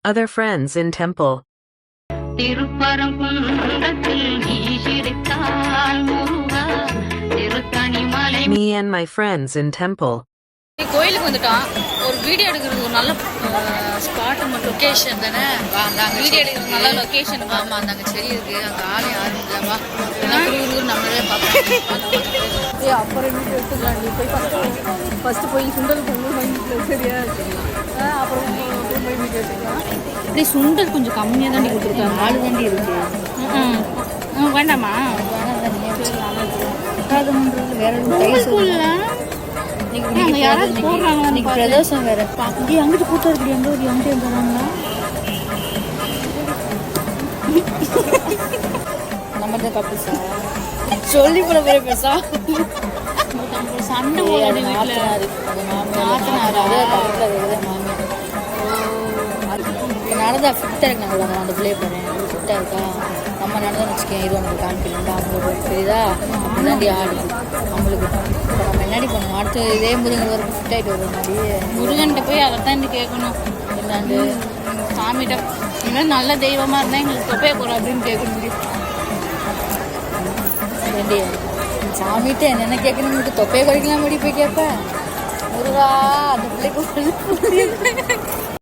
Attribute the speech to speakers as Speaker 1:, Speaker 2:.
Speaker 1: Other friends in temple. Me and my friends in temple.
Speaker 2: கோயிலுக்கு வந்துட்டோம். ஒரு video எடுக்கிறது ஒரு நல்ல ஸ்பாட் லொகேஷன் தானே. வீடியோ எடுக்கிறது நல்ல லொகேஷன். ஆமாம், அங்கே செடி இருக்கு, அங்கே ஆளே யாரும் இல்லைவா, ஊர் நம்மளே பார்ப்போம். அப்புறம் வீடியோ எடுத்துக்கலாம். நீ போய் ஃபஸ்ட்டு போய் சுண்டல் பொங்கல் வாங்கிட்டு சரியா அப்புறம் போய் வீடியோ எடுத்துக்கலாம். இப்படி சுண்டல் கொஞ்சம் கம்மியாக தாண்டி கொடுத்துருக்காங்க. ஆள் தாண்டி இருக்கு. வேண்டாமா வேற யாராவது போடுறாங்க. பிரதோஷம் வேற பாக்கி அங்கிட்டு கூட்டம் இருக்கு. எங்க ஒரு எங்கே போறாங்களா நம்ம தான் கப்புசா சொல்லி போட போய் பேசா சண்டை போடாது. நடந்தா ஃபிட்டாக இருக்கு. நாங்கள் அந்த பிள்ளைய போகிறேன் ஃபிட்டாக இருக்கா. நம்ம நடந்தா வச்சுக்கேன். இது உங்களுக்கு கான்ஃபிடென்ட்டாக அவங்களுக்கு தெரியுதா. முன்னாடி ஆடுது அவங்களுக்கு. இப்போ நம்ம முன்னாடி போகணும். அடுத்து இதே முருகன் வரைக்கும் ஃபிட் ஆகிட்டு வரும். மாதிரி முருகன்கிட்ட போய் அதை தான் இன்னைக்கு கேட்கணும். என்னாண்டு சாமிகிட்ட இனிமேல் நல்ல தெய்வமாக இருந்தால் எங்களுக்கு தொப்பையை போகிறோம் அப்படின்னு கேட்க முடியும். வேண்டிய சாமிகிட்ட என்னென்ன கேட்கணும். உங்களுக்கு தொப்பையை குறைக்கலாம் முடி போய் கேட்பேன். முருகா அந்த பிள்ளைக்கு